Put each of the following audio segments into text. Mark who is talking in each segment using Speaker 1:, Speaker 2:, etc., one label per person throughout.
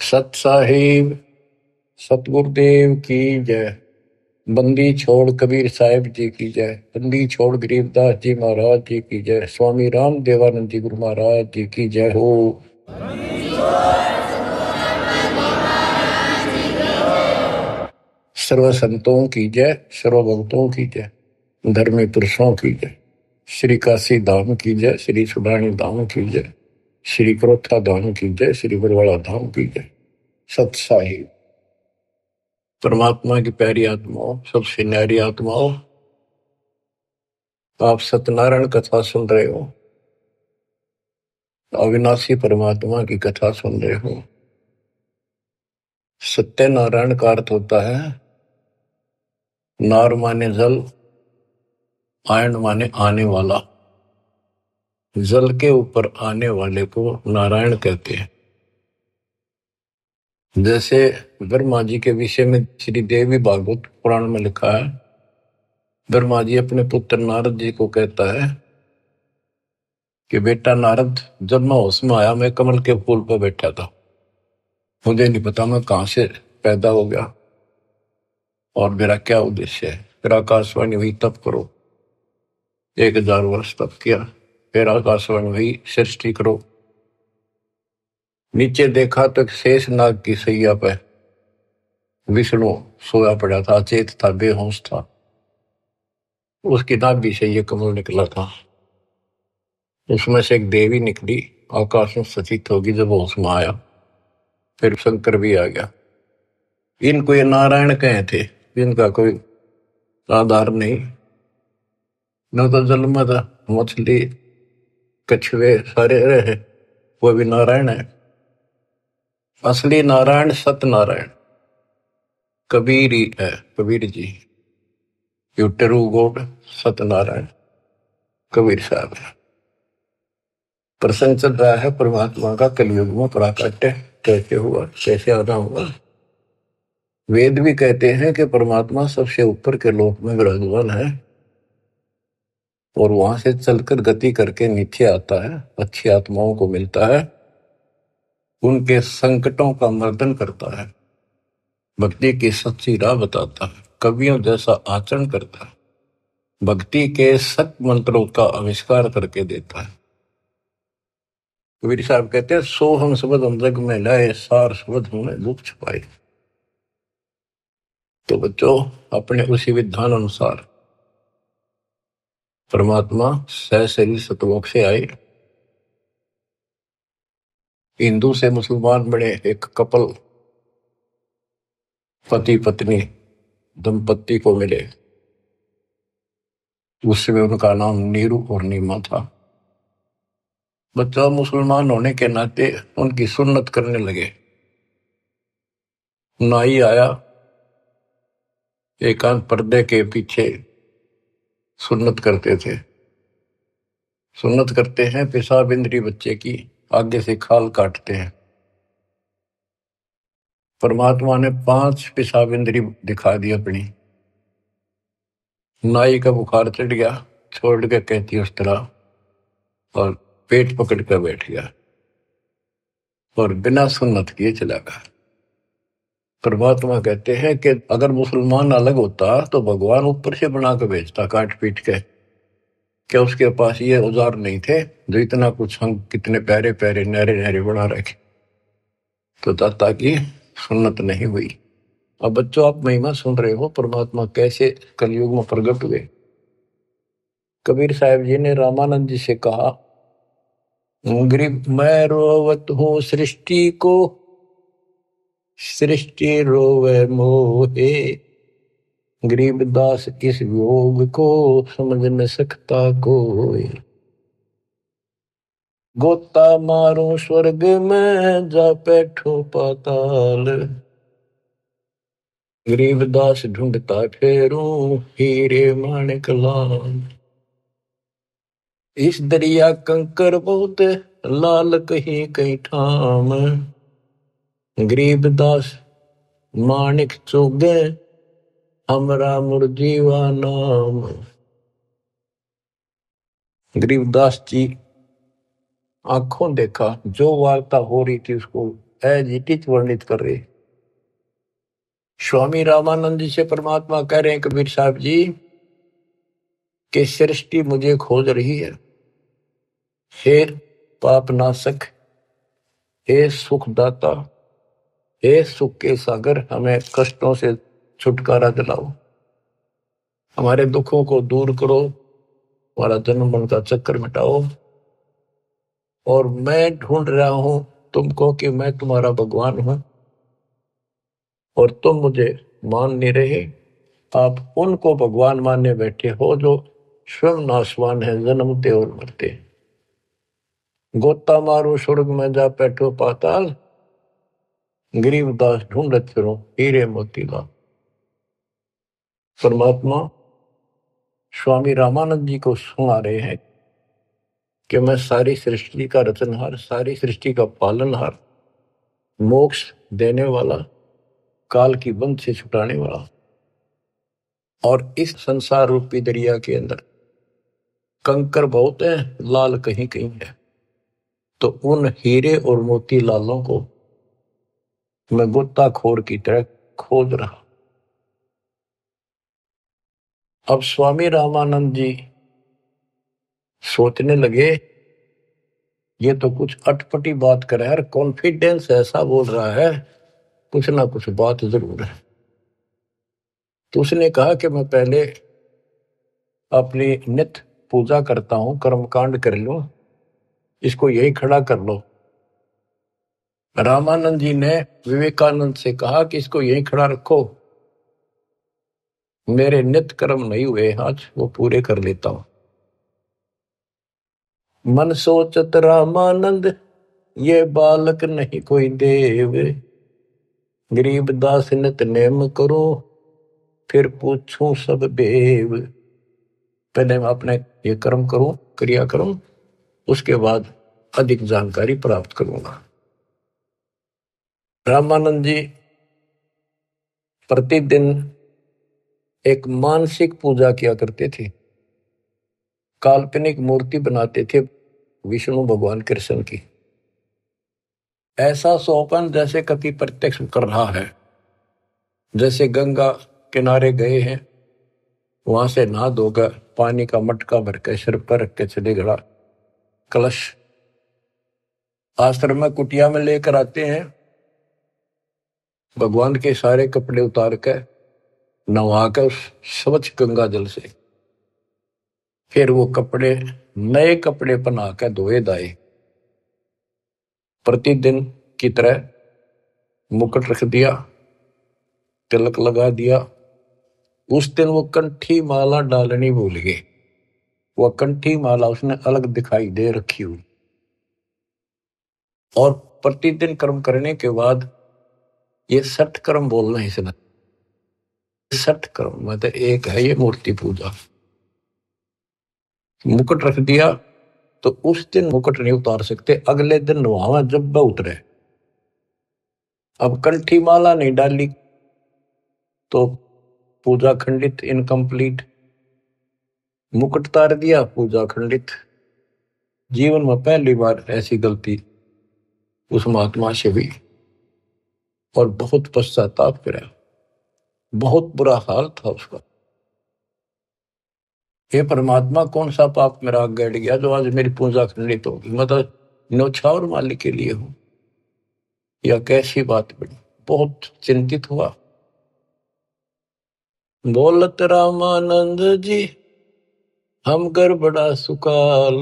Speaker 1: सत साहिब सतगुरुदेव की जय। बंदी छोड़ कबीर साहिब जी की जय। बंदी छोड़ गरीबदास जी महाराज जी की जय। स्वामी राम देवानंद जी गुरु महाराज जी की जय हो। सर्व संतों की जय, सर्व भक्तों की जय, धर्मी पुरुषों की जय। श्री काशी धाम की जय, श्री सुडानी धाम की जय, श्री क्रोथा धाम की जय, श्री बरवाड़ा धाम की जय। सत साहिब परमात्मा की प्यारी आत्माओं, सबसे न्यारी आत्माओं, आप सत्यनारायण कथा सुन रहे हो, अविनाशी परमात्मा की कथा सुन रहे हो। सत्यनारायण का अर्थ होता है नार माने जल, आयन माने आने वाला। जल के ऊपर आने वाले को नारायण कहते हैं। जैसे ब्रह्मा जी के विषय में श्री देवी भागवत पुराण में लिखा है, ब्रह्मा जी अपने पुत्र नारद जी को कहता है कि बेटा नारद, जब मैं होश में आया मैं कमल के फूल पर बैठा था, मुझे नहीं पता मैं कहां से पैदा हो गया और मेरा क्या उद्देश्य है। फिर आकाशवाणी हुई तप करो, 1000 वर्ष तप किया। फिर आकाशवाणी हुई सृष्टि करो। नीचे देखा तो एक शेष नाग की सैया पे विष्णु सोया पड़ा था, अचेत था, बेहोश था। उसकी नाभि से ये कमल निकला था। उसमें से एक देवी निकली, आकाश में सचित होगी जब होश में आया। फिर शंकर भी आ गया। इनको ये नारायण कहे थे, इनका कोई आधार नहीं। न तो जल में था, मछली कछुए सारे रहे, वो भी नारायण है। असली नारायण सत्यनारायण कबीर ही है, Kabir ji. You true God Satyanarayan Kabir Sahab है। प्रसंग चल रहा है परमात्मा का कलयुग में प्राकट्य कैसे हुआ, कैसे आना हुआ। वेद भी कहते हैं कि परमात्मा सबसे ऊपर के लोक में विराजमान है और वहां से चलकर गति करके नीचे आता है, अच्छी आत्माओं को मिलता है, उनके संकटों का मर्दन करता है, भक्ति की सच्ची राह बताता है, कवियों जैसा आचरण करता है, भक्ति के सत मंत्रों का आविष्कार करके देता है। कबीर साहब कहते हैं, सो हम शब्द हम जग में लाए, सार शब्द हमने दुख छुपाए। तो बच्चों, अपने उसी विधान अनुसार परमात्मा सहशरीर सतलोक से आए, हिंदू से मुसलमान बने, एक कपल पति पत्नी दंपत्ति को मिले। उसमें उनका नाम नीरू और नीमा था। बच्चा मुसलमान होने के नाते उनकी सुन्नत करने लगे। नाई आया, एकांत पर्दे के पीछे सुन्नत करते थे। सुन्नत करते हैं, पेशाब इंद्री बच्चे की आगे से खाल काटते हैं। परमात्मा ने 5 पेशाब इंद्री दिखा दी अपनी। नाई का बुखार चढ़ गया, छोड़ के कहती उस तरह, और पेट पकड़ कर बैठ गया और बिना सुन्नत किए चला गया। परमात्मा कहते हैं कि अगर मुसलमान अलग होता तो भगवान ऊपर से बना के भेजता काट पीट के। क्या उसके पास ये औजार नहीं थे जो इतना कुछ हम कितने प्यारे प्यारे नहरे नहरे बना रखे। तो दाता की सुन्नत नहीं हुई। अब बच्चों, आप महिमा सुन रहे हो परमात्मा कैसे कलयुग में प्रकट हुए। कबीर साहब जी ने रामानंद जी से कहा, गरीब मैं रोवत हूँ सृष्टि को, सृष्टि रोवे मोहे, गरीबदास इस योग को समझ न सकता कोई। गोता मारूं स्वर्ग में जा बैठूं पाताल, गरीबदास ढूंढता फेरूं हीरे माणिक लाल। इस दरिया कंकर बहुत लाल कहीं कहीं ठाम, गरीबदास माणिक चोगे हमरा मुरजीवा नाम। गरीबदास जी आंखों देखा, जो वार्ता हो रही थी उसको एज इट इज वर्णित कर रहे। स्वामी रामानंद जी से परमात्मा कह रहे हैं कबीर साहब जी कि सृष्टि मुझे खोज रही है। हे पाप नाशक, हे सुखदाता, हे सुख के सागर, हमें कष्टों से छुटकारा दिलाओ, हमारे दुखों को दूर करो, हमारा जन्म मरण का चक्कर मिटाओ। और मैं ढूंढ रहा हूं तुमको कि मैं तुम्हारा भगवान हूं और तुम मुझे मान नहीं रहे। आप उनको भगवान मानने बैठे हो जो स्वयं नाशवान है, जन्मते और मरते। गोता मारो स्वर्ग में जा बैठो पाताल, गरीबदास ढूंढत फिरो हीरे मोतीलाल। परमात्मा स्वामी रामानंद जी को सुना रहे हैं कि मैं सारी सृष्टि का रचनहार, सारी सृष्टि का पालनहार, मोक्ष देने वाला, काल की बंध से छुटाने वाला, और इस संसार रूपी दरिया के अंदर कंकर बहुत है, लाल कहीं कहीं है। तो उन हीरे और मोती लालों को मैं गोताखोर की तरह खोज रहा। अब स्वामी रामानंद जी सोचने लगे ये तो कुछ अटपटी बात कर रहा है, कॉन्फिडेंस ऐसा बोल रहा है, कुछ ना कुछ बात जरूर है। तो उसने कहा कि मैं पहले अपनी नित्य पूजा करता हूं, कर्मकांड कर लो, इसको यही खड़ा कर लो। रामानंद जी ने विवेकानंद से कहा कि इसको यही खड़ा रखो, मेरे नित्य कर्म नहीं हुए आज, वो पूरे कर लेता हूं। मन सोचत रामानंद ये बालक नहीं कोई देव, गरीब दास नित नेम करो फिर पूछूं सब बेव। पहले मैं अपने ये कर्म करूं, क्रिया करूं, उसके बाद अधिक जानकारी प्राप्त करूंगा। रामानंद जी प्रतिदिन एक मानसिक पूजा किया करते थे, काल्पनिक मूर्ति बनाते थे विष्णु भगवान कृष्ण की। ऐसा सोपन जैसे कभी प्रत्यक्ष कर रहा है, जैसे गंगा किनारे गए हैं, वहां से नहा धोकर पानी का मटका भर के सिर पर रख के चले गड़ा, कलश आश्रम में कुटिया में लेकर आते हैं, भगवान के सारे कपड़े उतार कर नहा कर उस स्वच्छ गंगा जल से फिर वो कपड़े, नए कपड़े पहना कर धोए दाए, प्रतिदिन की तरह मुकुट रख दिया, तिलक लगा दिया। उस दिन वो कंठी माला डालनी भूल गए, वो कंठी माला उसने अलग दिखाई दे रखी हुई। और प्रतिदिन कर्म करने के बाद ये 60 कर्म बोलना है इसने, 60 कर्म मतलब एक है ये मूर्ति पूजा। मुकुट रख दिया तो उस दिन मुकुट नहीं उतार सकते, अगले दिन वहां जब वह उतरे। अब कंठी माला नहीं डाली तो पूजा खंडित, इनकम्प्लीट। मुकुट उतार दिया, पूजा खंडित। जीवन में पहली बार ऐसी गलती उस महात्मा से हुई और बहुत पश्चाताप करा, बहुत बुरा हाल था उसका। हे परमात्मा, कौन सा पाप मेरा आग गड़ गया जो आज मेरी पूजा खंडित होगी, मतलब न्यौछावर मालिक के लिए हूं, या कैसी बात बनी। बहुत चिंतित हुआ। बोलत रामानंद जी हम कर बड़ा सुकाल,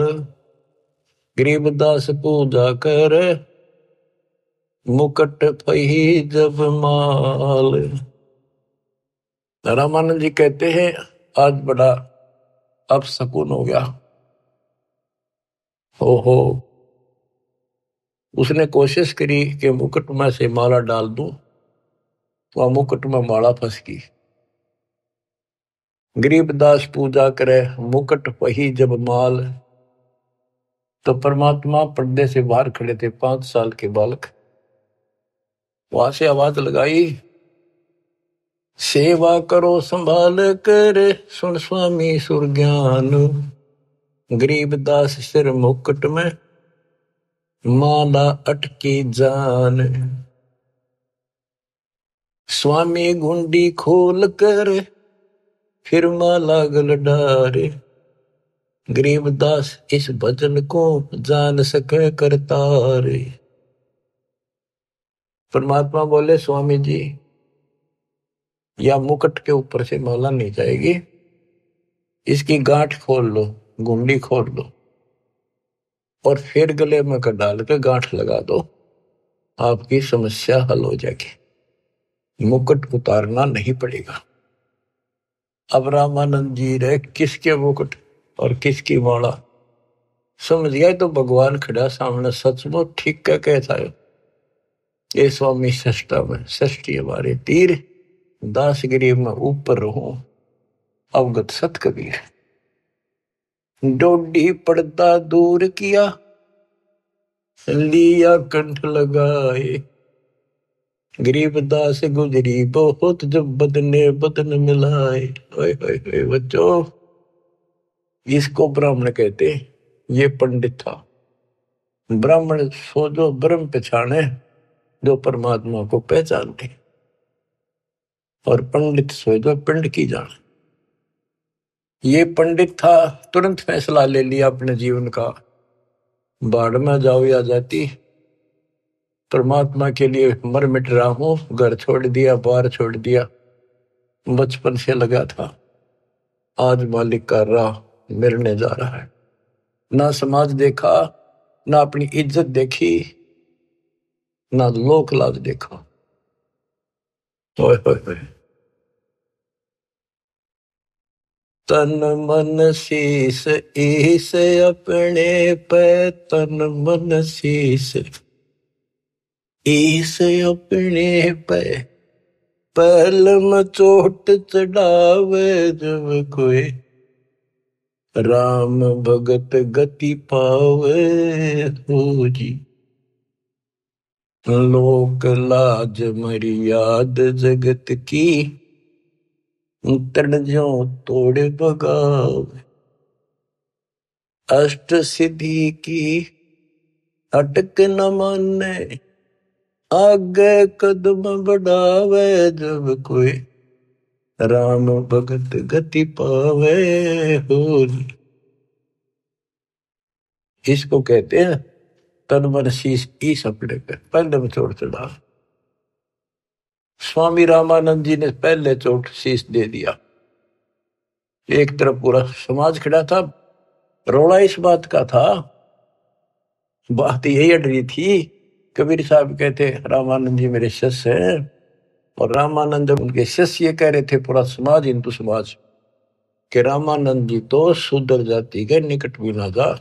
Speaker 1: गरीबदास पूजा कर मुकट फही जब माल। रामानंद जी कहते हैं आज बड़ा अपशकुन हो गया। ओहो, उसने कोशिश करी कि मुकुट में से माला डाल दूं, तो मुकुट में माला फंस गई। गरीबदास पूजा करे मुकुट वही जब माल। तो परमात्मा पर्दे से बाहर खड़े थे, 5 साल के बालक। वहां से आवाज लगाई, सेवा करो संभाल कर सुन स्वामी सुर ज्ञान, गरीबदास सिर मुकुट में माला अटकी जान। स्वामी गुंडी खोल कर फिर माला गल डारे। गरीबदास इस भजन को जान सके करतारे। परमात्मा बोले स्वामी जी या मुकुट के ऊपर से माला नहीं जाएगी, इसकी गांठ खोल लो, गुंडी खोल लो और फिर गले में कर डाल के गांठ लगा दो, आपकी समस्या हल हो जाएगी, मुकुट उतारना नहीं पड़ेगा। अब रामानंद जी रहे किसके मुकुट और किसकी माला समझ गया तो भगवान खड़ा सामने, सचमुच ठीक क्या कहता है ये स्वामी सष्टा में षष्ठी हमारे तीर, दास गरीब में ऊपर रहूं अवगत सत कबीर। डोडी पर्दा दूर किया लिया कंठ लगाए। गरीबदास गुजरी बहुत जब बदने बदन मिलाए। ओए ओए ओए बच्चों, इसको ब्राह्मण कहते, ये पंडित था। ब्राह्मण सो जो ब्रह्म पहचाने, जो परमात्मा को पहचानते, और पंडित सो जो पिंड की जाने। ये पंडित था, तुरंत फैसला ले लिया अपने जीवन का, बाढ़ में जाओ या जाती, परमात्मा के लिए मर मिट रहा हूं। घर छोड़ दिया, बार छोड़ दिया, बचपन से लगा था, आज मालिक का राह मिलने जा रहा है। ना समाज देखा, ना अपनी इज्जत देखी, ना लोक लाज देखा। ओए ओए ओए, तन मन शीस ईस अपने पे, तन मन शीस ईस अपने पे, पहल में चोट चढ़ावे जब कोई, राम भगत गति पावे हो जी। लोक लाज मर्याद जगत की, तन जो तोड़े बगावे। अष्ट सिद्धि की अटक न माने, आगे कदम बढ़ावे जब कोई, राम भगत गति पावे हो। इसको कहते हैं तन मन शीश ईस अपने पे, पहले में चोट चढ़ा। स्वामी रामानंद जी ने पहले चोट शीश दे दिया। एक तरफ पूरा समाज खड़ा था, रोड़ा इस बात का था, बात यही अड़ रही थी। कबीर साहब कहते रामानंद जी मेरे शिष्य हैं, और रामानंद उनके शिष्य ये कह रहे थे, पूरा समाज हिंदू समाज, कि रामानंद जी तो शूद्र जाति के निकट भी ना जा,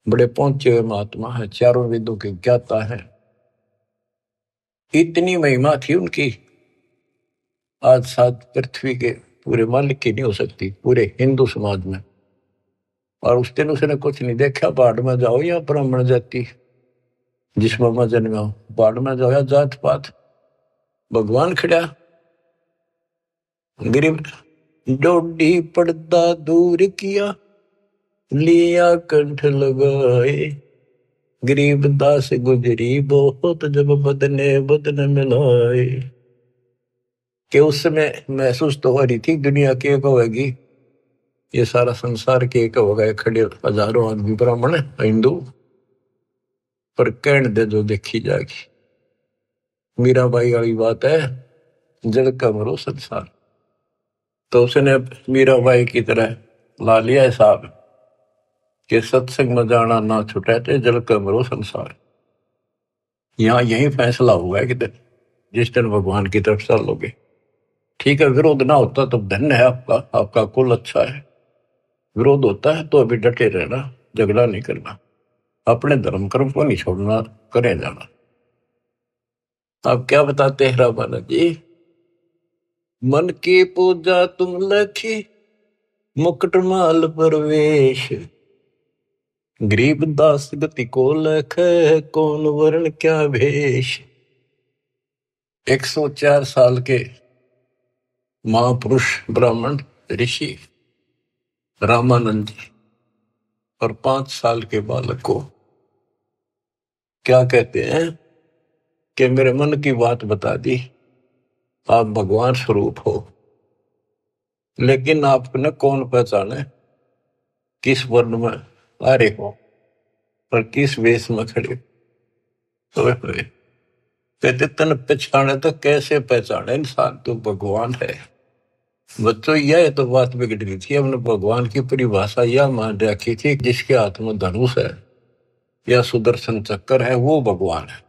Speaker 1: बड़े पहुंचे हुए महात्मा है, चारों वेदों के ज्ञाता है। इतनी महिमा थी उनकी, आज साथ पृथ्वी के पूरे मालिक की नहीं हो सकती, पूरे हिंदू समाज में। और उस दिन उसने कुछ नहीं देखा, बाढ़ में जाओ या ब्राह्मण जाति, जिसमें मैं जन्मा हूं, बाढ़ में जाओ या जात पात, भगवान खड़ा। गरीब डोडी पर्दा दूर किया लिया कंठ लगाए। गरीबदास गुजरी बहुत जब बदने बदन मिलाए। कि उस समय महसूस तो हो रही थी दुनिया के एक होगी, ये सारा संसार के एक होगा, खड़े हजारों आदमी ब्राह्मण हिंदू, पर कहने दे जो देखी जाएगी। मीराबाई वाली बात है, जल का मरो संसार। तो उसने मीराबाई की तरह ला लिया हिसाब कि सत्संग में जाना ना छुटे थे, जल का मरो संसार। यहाँ यही फैसला हुआ है कि जिस दिन भगवान की तरफ चलोगे, ठीक है, विरोध ना होता तो धन्य है आपका, आपका कुल अच्छा है। विरोध होता है तो अभी डटे रहना, झगड़ा नहीं करना, अपने धर्म कर्म को नहीं छोड़ना, करे जाना। आप क्या बताते हैं रामानंद जी, मन की पूजा तुम लखी मुकुट माल परवेश। गरीबदास गति को लख कौन वर्ण क्या भेष। 104 साल के महापुरुष ब्राह्मण ऋषि रामानंद जी और 5 साल के बालक को क्या कहते हैं कि मेरे मन की बात बता दी, आप भगवान स्वरूप हो, लेकिन आपको न कौन पहचाने, किस वर्ण में आ रहे हो और किस वेश में खड़े हुए हुए। कहते तन पहचाने तो कैसे पहचाने इंसान, तो भगवान है। बच्चों यह तो बात बिगड़ गई थी, हमने भगवान की परिभाषा यह मान रखी थी जिसके हाथ में धनुष है या सुदर्शन चक्कर है वो भगवान है।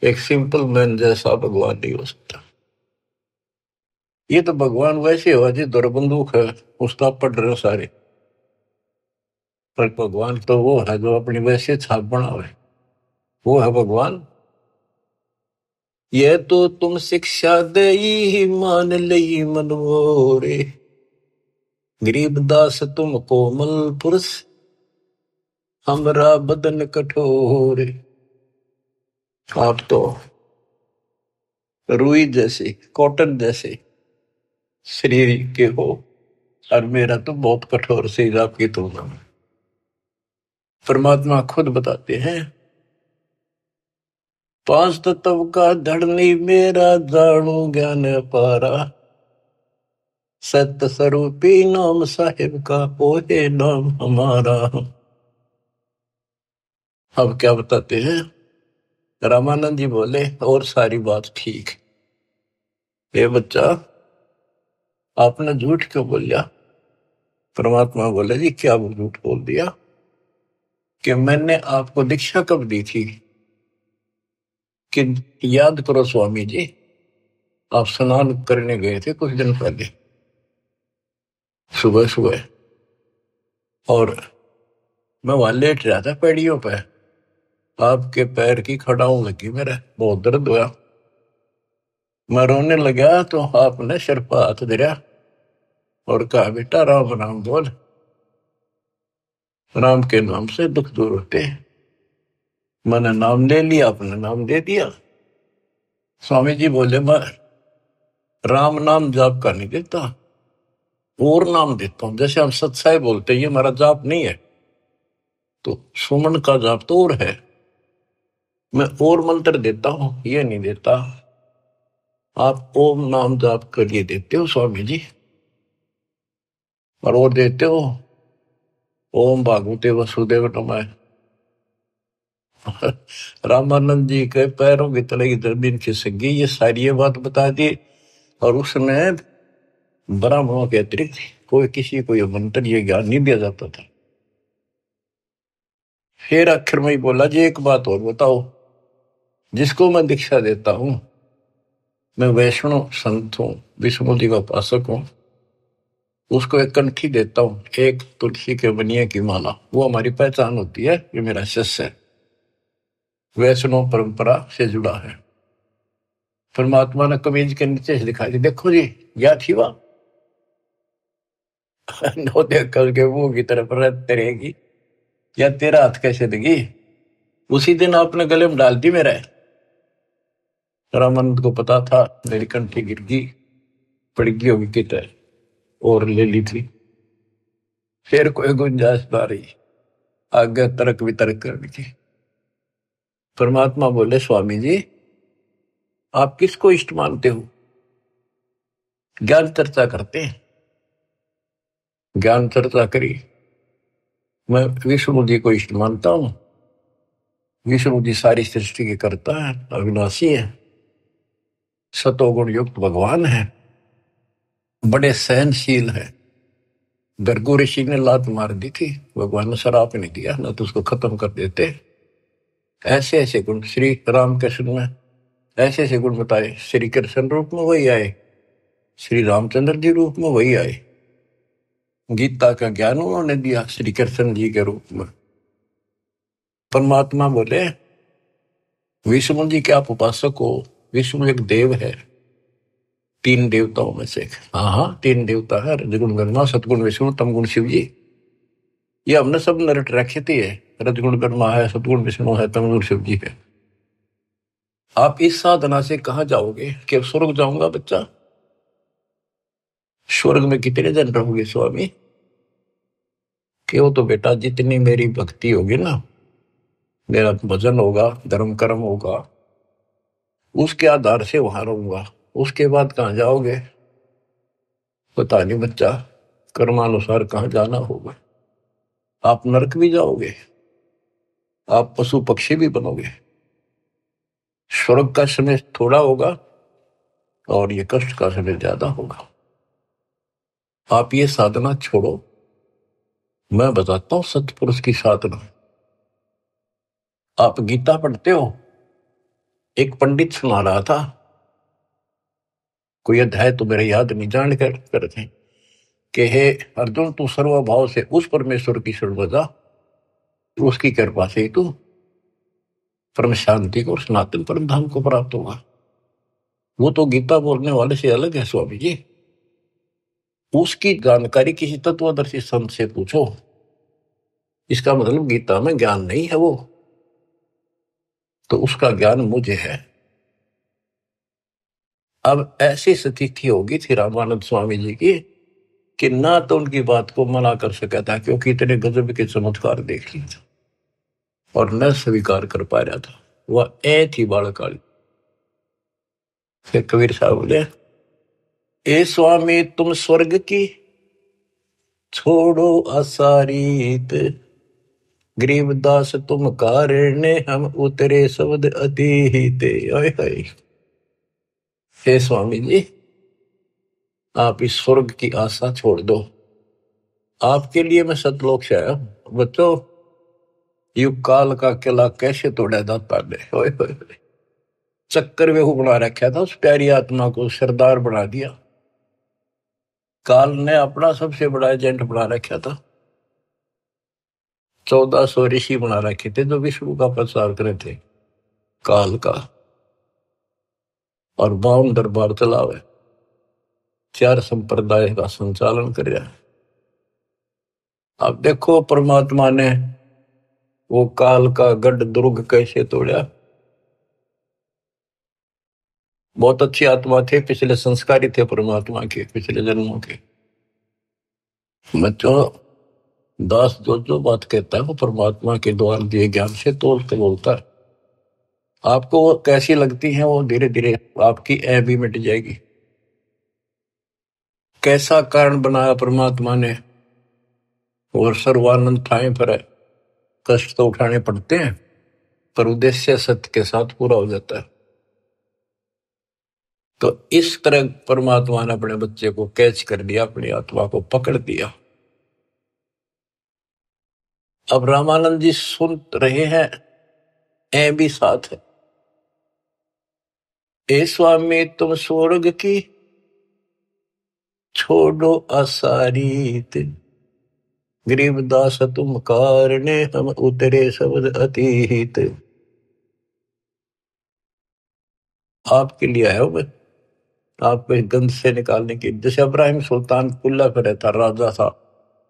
Speaker 1: एक सिंपल मैन जैसा भगवान नहीं हो सकता। ये तो भगवान वैसे हो जी दौर बंदूक है, उसका पढ़ रहे हो सारे, पर भगवान तो वो है जो अपनी वैसे छाप बनावे, वो है भगवान। ये तो तुम शिक्षा दे ही मान लई मनोरे, गरीबदास तुम कोमल पुरुष, हमरा बदन कठोर। आप तो रुई जैसे, कॉटन जैसे शरीर के हो, और मेरा तो बहुत कठोर शरीर आपकी तुलना में। परमात्मा खुद बताते हैं, पांच तत्व का धड़नी मेरा, जाणू ज्ञान पारा, सत्य स्वरूपी नाम साहिब का, ओहे नाम हमारा। अब क्या बताते हैं, रामानंद जी बोले और सारी बात ठीक, ये बच्चा आपने झूठ क्यों बोलिया। परमात्मा बोले जी क्या वो झूठ बोल दिया, कि मैंने आपको दीक्षा कब दी थी, कि याद करो स्वामी जी, आप स्नान करने गए थे कुछ दिन पहले सुबह सुबह, और मैं वहां लेट रहा था पैड़ियों पे, आपके पैर की खड़ाऊ लगी, मेरा बहुत दर्द हुआ, मैं रोने लगा तो आपने सिर पर हाथ धरा और कहा बेटा राम राम बोल, राम के नाम से दुख दूर होते हैं। मैंने नाम ले लिया, आपने नाम दे दिया। स्वामी जी बोले मैं राम नाम जाप का नहीं देता, और नाम देता हूं, जैसे हम सत्साई बोलते हैं, ये हमारा जाप नहीं है, तो सुमन का जाप तो और है, मैं और मंत्र देता हूं, ये नहीं देता। आप ओम नाम जाप कर लिए देते हो स्वामी जी, और वो देते हो ओम भागवते वसुदेव नमः। रामानंद जी के पैरों की तले की जमीन खिसक गई, ये सारी ये बात बता दी। और उसमें ब्राह्मणों के अतिरिक्त कोई किसी को ये मंत्र ये ज्ञान नहीं दिया जाता था। फिर आखिर में ही बोला जी एक बात और बताओ, जिसको मैं दीक्षा देता हूं, मैं वैष्णव संत हूं, विष्णु जी का उपासक हूं, उसको एक कंठी देता हूं, एक तुलसी के बनिए की माला, वो हमारी पहचान होती है, ये मेरा शिष्य है, वैष्णव परंपरा से जुड़ा है। परमात्मा ने कमीज के नीचे से दिखाई दी, देखो जी क्या थी वह, नो देख करके मुंह की तरफ रहते रहेगी, या तेरा हाथ कैसे देगी। उसी दिन आपने गले में डाल दी मेरा। रामानंद को पता था मेरी कंठी गिर गई, पड़ गई होगी कितने, और ले ली थी। फिर कोई गुंजाइश ना रही आगे तर्क वितर्क करने की। परमात्मा बोले स्वामी जी आप किसको इष्ट मानते हो। ज्ञान चर्चा करते हैं, ज्ञान चर्चा करी, मैं विष्णु जी को इष्ट मानता हूं। विष्णु जी सारी सृष्टि के कर्ता है, अविनाशी है, सतोगुण युक्त भगवान है, बड़े सहनशील है। गर्गो ऋषि ने लात मार दी थी, भगवान ने शराप नहीं दिया, ना तो उसको खत्म कर देते। ऐसे ऐसे गुण श्री रामकृष्ण में ऐसे ऐसे गुण बताए, श्री कृष्ण रूप में वही आए, श्री रामचंद्र जी रूप में वही आए, गीता का ज्ञान उन्होंने दिया श्री कृष्ण जी के रूप में। परमात्मा बोले विष्णु जी के आप उपासक हो, विष्णु एक देव है, तीन देवताओं में से। हाँ हाँ तीन देवता है, रजगुण ब्रह्मा, सतगुण विष्णु, तमगुण शिव जी। ये हमने सब नरट रखी थी है, रजगुण ब्रह्मा है, सतगुण विष्णु है, तमगुण शिव जी है। आप इस साधना से कहां जाओगे, कि स्वर्ग जाऊंगा बच्चा। स्वर्ग में कितने दिन रहोगे स्वामी, कि वो तो बेटा जितनी मेरी भक्ति होगी ना मेरा भजन होगा, धर्म कर्म होगा, उसके आधार से वहां रहूंगा। उसके बाद कहाँ जाओगे पता नहीं बच्चा, कर्मानुसार कहाँ जाना होगा। आप नरक भी जाओगे, आप पशु पक्षी भी बनोगे। स्वर्ग का समय थोड़ा होगा और ये कष्ट का समय ज्यादा होगा। आप ये साधना छोड़ो, मैं बताता हूं सतपुरुष की साधना। आप गीता पढ़ते हो, एक पंडित सुना रहा था, कोई अध्याय तो मेरे याद नहीं, जान कर करते कि हे अर्जुन, तू सर्वभाव से उस परमेश्वर की शरण बजा, उसकी कृपा से तू परम शांति को और सनातन परम धाम को प्राप्त होगा। वो तो गीता बोलने वाले से अलग है स्वामी जी। उसकी जानकारी किसी तत्वदर्शी संत से पूछो। इसका मतलब गीता में ज्ञान नहीं है वो, तो उसका ज्ञान मुझे है। अब ऐसी स्थिति होगी थी रामानंद स्वामी जी की कि ना तो उनकी बात को मना कर सका था, क्योंकि इतने गजब के चमत्कार देख लिए थे, और न स्वीकार कर पा रहा था। वह ए थी बालकाली। फिर कबीर साहब बोले, ए स्वामी तुम स्वर्ग की छोड़ो असारीत, गरीबदास तुम कारण हम उतरे शब्द अतीत। ओए होए, हे स्वामी जी, आप इस स्वर्ग की आशा छोड़ दो। आपके लिए मैं सतलोक से आया हूं। बच्चों, युग काल का किला कैसे तोड़ा जाता है। ओए होए होए। चक्कर में बना रखा था उस प्यारी आत्मा को, सरदार बना दिया। काल ने अपना सबसे बड़ा एजेंट बना रखा था। 1400 ऋषि बना रखे थे जो विष्णु का प्रचार करे थे, काल का। और 52 दरबार चलावे, 4 संप्रदाय का संचालन कर रहा है। अब देखो परमात्मा ने वो काल का गढ़ दुर्ग कैसे तोड़ा। बहुत अच्छी आत्मा थे, पिछले संस्कारी थे परमात्मा के, पिछले जन्मों के। बच्चों, दास जो जो बात कहता है वो परमात्मा के द्वारा दिए ज्ञान से तोल के बोलता है। आपको वो कैसी लगती है, वो धीरे धीरे आपकी ऐ भी मिट जाएगी। कैसा कारण बनाया परमात्मा ने, और सर्वानंद ठाए पर है। कष्ट तो उठाने पड़ते हैं, पर उद्देश्य सत्य के साथ पूरा हो जाता है। तो इस तरह परमात्मा ने अपने बच्चे को कैच कर लिया, अपनी आत्मा को पकड़ दिया। अब रामानंद जी सुन रहे हैं, ऐ भी साथ है। ए स्वामी तुम स्वर्ग की छोड़ो असारीत, गरीबदास तुम कारणे हम उतरे शब्द अतीत। आपके लिए आया हूं मैं, आपको इस गंध से निकालने की। जैसे इब्राहिम सुल्तान कुल्ला पे रहता, राजा था,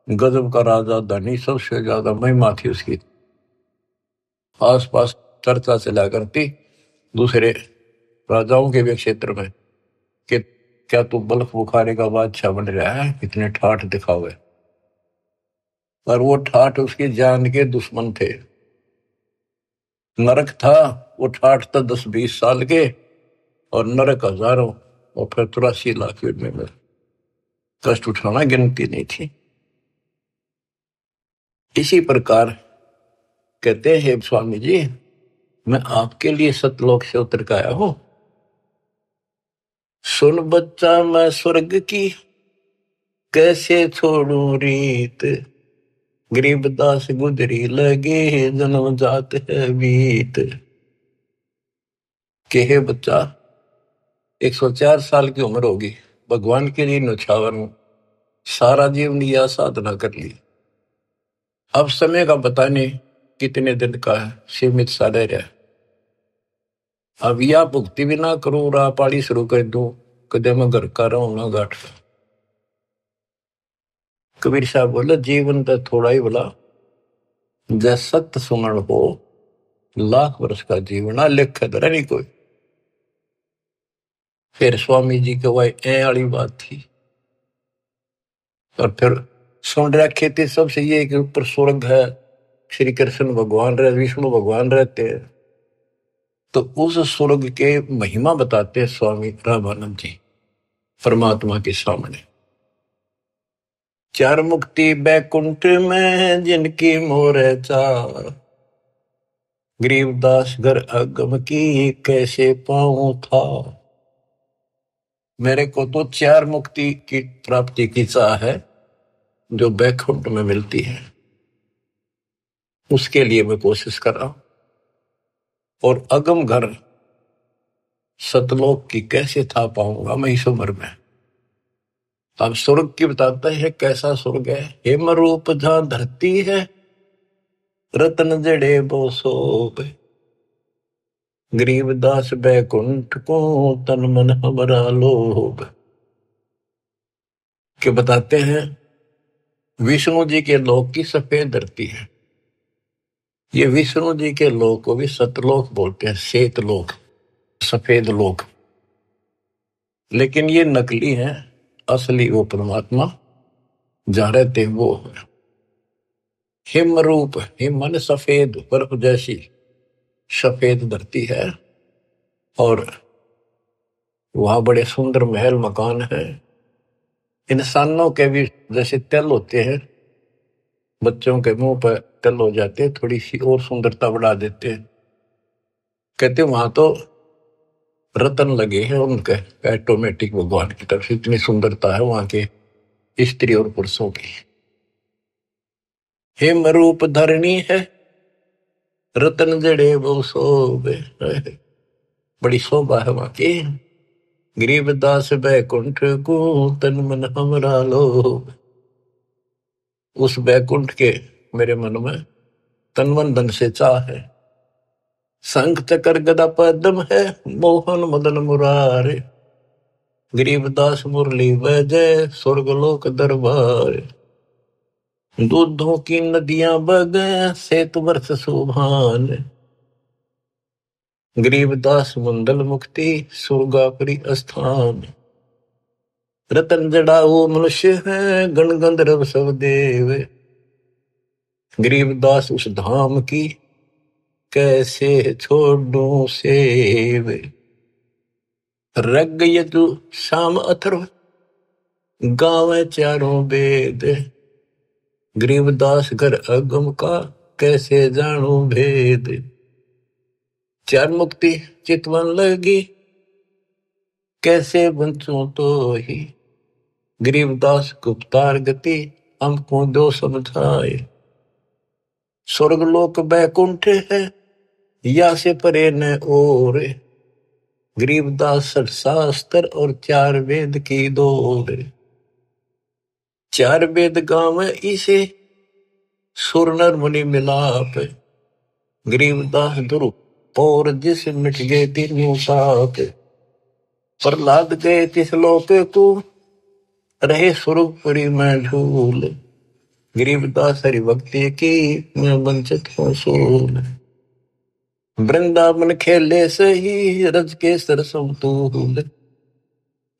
Speaker 1: गजब का राजा, धनी, सबसे ज्यादा महिमा थी उसकी। आस पास चर्चा चला करती दूसरे राजाओं के भी क्षेत्र में कि क्या तू बल्ख बुखारे का बादशाह बन रहा है, इतने ठाठ दिखावे। पर वो ठाठ उसकी जान के दुश्मन थे। नरक था, वो ठाठ था 10-20 साल के, और नरक हजारों, और फिर 83 लाख में कष्ट उठाना गिनती नहीं थी। इसी प्रकार कहते हैं स्वामी जी, मैं आपके लिए सतलोक से उतर के आया हूं। सुन बच्चा मैं स्वर्ग की कैसे छोड़ू रीत, गरीबदास गुजरी लगे जन्म जात है बीत। के हे बच्चा, 104 साल की उम्र होगी, भगवान के लिए न्यौछावर हूं, सारा जीवन यह साधना कर ली। अब समय का पता नहीं कितने दिन का है, सीमित सा रह रहा है। अब या भुक्ति भी ना करूं, राह पाड़ी शुरू कर दूं, कदे मैं घर का रहूं ना घाट का। कबीर साहब बोले, जीवन तो थोड़ा ही बोला, जैसे सत्य सुमरण हो, लाख वर्ष का जीवन आ लेख धरा नहीं कोई। फिर स्वामी जी के वही ए वाली बात थी। और फिर सुन रखे थे सबसे ये कि ऊपर स्वर्ग है, श्री कृष्ण भगवान रहे, विष्णु भगवान रहते हैं। तो उस स्वर्ग के महिमा बताते हैं स्वामी रामानंद जी परमात्मा के सामने। चार मुक्ति बैकुंठ में जिनकी मोर चार, गरीबदास घर अगम की कैसे पाऊं था। मेरे को तो चार मुक्ति की प्राप्ति की चाह है जो बैकुंठ में मिलती है, उसके लिए मैं कोशिश कर रहा हूं। और अगम घर सतलोक की कैसे था पाऊंगा मैं इस उम्र में। अब स्वर्ग की बताता है कैसा स्वर्ग है। हेम रूप जहां धरती है, रतन जड़े बो सोब, गरीबदास बैकुंठ को तन मन हमारा लोभ। के बताते हैं विष्णु जी के लोक की सफेद धरती है। ये विष्णु जी के लोक को भी सतलोक बोलते हैं, श्वेत लोक, सफेद लोक। लेकिन ये नकली है, असली वो परमात्मा जहां रहते हैं वो है। हिम रूप, हिम मन सफेद, बर्फ जैसी सफेद धरती है। और वहां बड़े सुंदर महल मकान है। इंसानों के भी जैसे तिल होते हैं, बच्चों के मुंह पर तिल हो जाते हैं, थोड़ी सी और सुंदरता बढ़ा देते हैं। कहते वहां तो रतन लगे हैं उनके ऑटोमेटिक, भगवान की तरफ से इतनी सुंदरता है वहां के स्त्री और पुरुषों की। हिम रूप धरणी है, रतन जड़े वो शोभे, बड़ी शोभा है वहां की। गरीबदास बैकुंठ को तन मन हमरा लोभ। उस बैकुंठ के मेरे मन में तन मन धन से चाह है। शंख चक्र गदा पद्म है, मोहन मदन मुरारे, गरीबदास मुरली वजय स्वर्गलोक दरबार। दूधों की नदियां बगे सेतु वर्ष सुभान, गरीबदास मंडल मुक्ति सुरगापुरी स्थान। रतन जड़ाऊ मनुष्य है, गण गंधर्व सब देव, गरीबदास उस धाम की कैसे छोड़ूं सेव। रग यजु शाम अथर्व गावे चारों वेद, गरीबदास घर अगम का कैसे जानू भेद। चार मुक्ति चितवन लगी कैसे बंचूं तो ही, गरीबदास गुप्तार गति हमको दो समझाए। स्वर्गलोक बैकुंठ है या से परे न और, गरीबदास शास्त्र और चार वेद की दौड़। चार वेद गांव इसे सुर नर मुनि मिलाप, गरीबदास दुरु और जिस मिट गए तीनों साप। प्रहलाद गए तिस लोक को रहे सुरपुरी में झूल, गरीबदास हरि भक्ति की मैं वंचित हूँ सूल। वृंदावन खेले सही रज के सरसम तूल,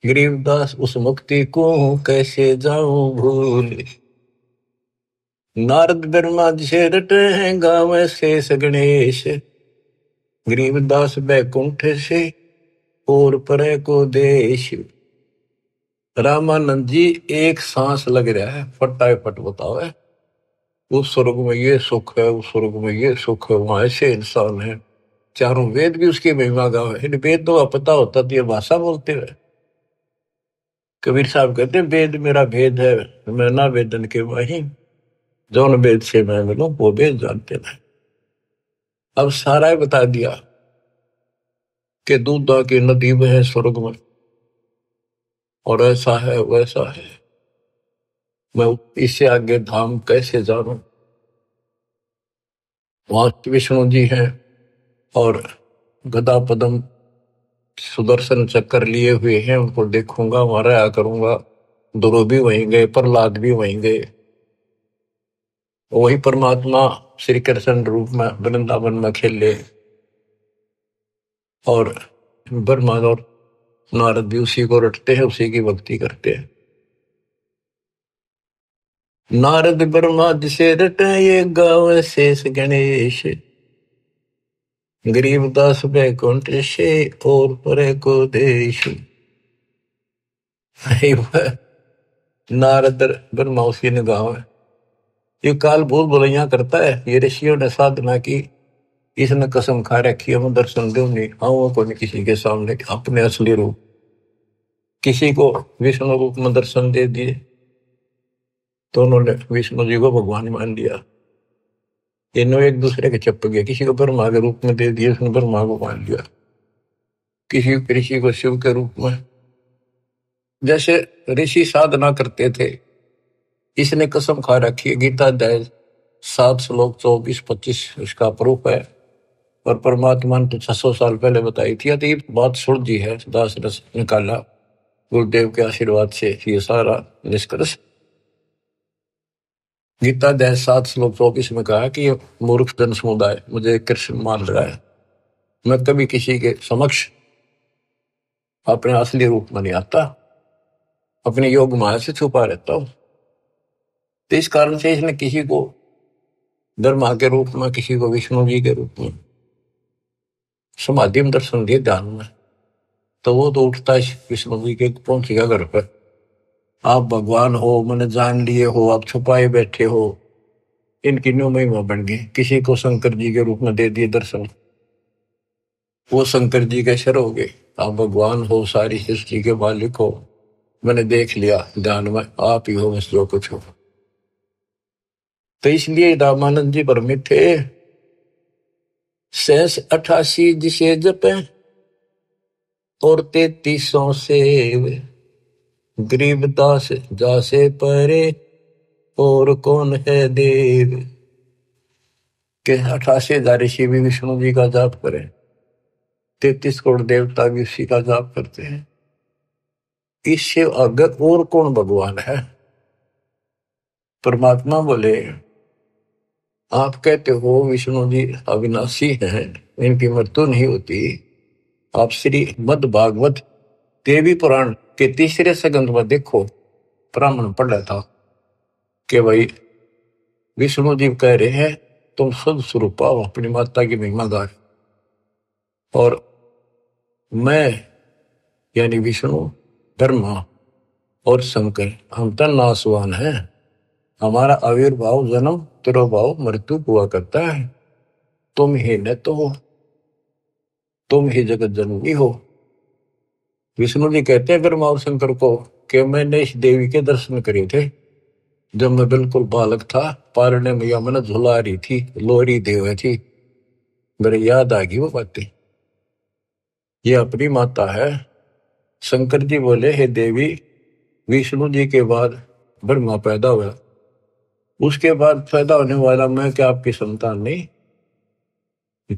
Speaker 1: गरीबदास उस मुक्ति को कैसे जाऊं भूल। नारद ब्रह्मा जी से रटे हैं गावे शेष गणेश, गरीबदास बैकुंठ से और परे को देश। रामानंद जी एक सांस लग रहा है, फटाफट बताओ है। उस स्वर्ग में ये सुख है, उस स्वर्ग में ये सुख है, वहां ऐसे इंसान है। चारों वेद भी उसकी महिमा गावे। इन वेद तो पता होता तो ये भाषा बोलते हुए। कबीर साहब कहते हैं वेद मेरा भेद है, मैं ना वेदन के वही, जौन वेद से मैं मिलूं वो वेद जानते हैं। अब सारा ही बता दिया कि दूधा की नदी में है स्वर्ग में, और ऐसा है वैसा है। मैं इससे आगे धाम कैसे जानूं। वहां विष्णु जी हैं और गदा पदम सुदर्शन चक्कर लिए हुए हैं, उनको देखूंगा, वहां रहा करूंगा। ध्रुव भी वहीं गए, प्रहलाद भी वहीं गए। वही परमात्मा श्री कृष्ण रूप में वृंदावन में खेले, और ब्रह्मा और नारद भी उसी को रटते हैं, उसी की भक्ति करते हैं। नारद ब्रह्मा जिसे रटे ये गावे शेष गणेश, गरीबदास बैकुंठ से और परे को देश। नारद ब्रह्मा उसकी निगाह है। ये काल भूल भुलैया करता है। ये ऋषियों ने साधना की, इसने कसम खा रखी है मैं दर्शन दूं नहीं, आऊँ को नहीं किसी के सामने अपने असली रूप। किसी को विष्णु रूप में दर्शन दे दिए तो उन्होंने विष्णु जी को भगवान मान लिया। इन्हों एक दूसरे के चप गए। किसी को ब्रह्मा के रूप में दे दिए, उसने ब्रह्मा को मान लिया। किसी ऋषि को शिव के रूप में। जैसे ऋषि साधना करते थे, इसने कसम खा रखी है। गीता अध्याय 7 श्लोक 24-25 इसका प्रूफ है। और परमात्मा ने तो 600 साल पहले बताई थी। तो ये बात सुन जी है, दास रस निकाला गुरुदेव के आशीर्वाद से ये सारा निष्कर्ष। गीता अध्याय 7 श्लोक 24 में कहा कि ये मूर्ख जन समुदाय मुझे कृष्ण मान रहा है। मैं कभी किसी के समक्ष अपने असली रूप में नहीं आता, अपने योग माया से छुपा रहता हूं। तो इस कारण से इसने किसी को ब्रह्मा के रूप में, किसी को विष्णु जी के रूप में समाधि में दर्शन दिए ध्यान में। तो वो तो उठता है विष्णु जी के, पहुंचेगा घर पर। आप भगवान हो, मैंने जान लिए हो, आप छुपाए बैठे हो, इनकी न्यू महिमा बन गई। किसी को शंकर जी के रूप में दे दिए दर्शन, वो शंकर जी के शर हो गए। आप भगवान हो, सारी सृष्टि के मालिक हो, मैंने देख लिया ध्यान में, आप ही हो बस जो कुछ हो। तो इसलिए रामानंद जी भ्रमित थे। 88 जिसे जपे और 3300 से गरीबदास जासे परे और कौन है देव। के 88,000 ऋषि भी विष्णु जी का जाप करें, 33 करोड़ देवता भी उसी का जाप करते हैं। इससे अगर और कौन भगवान है। परमात्मा बोले आप कहते हो विष्णु जी अविनाशी हैं, इनकी मृत्यु नहीं होती। आप श्री मद भागवत देवी पुराण के 3 संस्कंद में देखो, ब्राह्मण पढ़ रहा था कि भाई विष्णु जी कह रहे हैं तुम शुद्ध स्वरूप पाओ, अपनी माता की महिमा गाय। और मैं यानी विष्णु, ब्रह्मा और शंकर हम तो नासवान हैं। हमारा आविर्भाव, जन्म, तिरोभाव, मृत्यु हुआ करता है। तुम ही न तो हो, तुम ही जगत जननी हो। विष्णु जी कहते हैं ब्रह्मा और शंकर को कि मैंने इस देवी के दर्शन करे थे जब मैं बिल्कुल बालक था। पारने मैया मैंने झुला रही थी, लोहरी देव थी, मेरे याद आ गई वो बातें। ये अपनी माता है। शंकर जी बोले हे देवी, विष्णु जी के बाद ब्रह्मा पैदा हुआ, उसके बाद पैदा होने वाला मैं क्या आपकी संतान नहीं?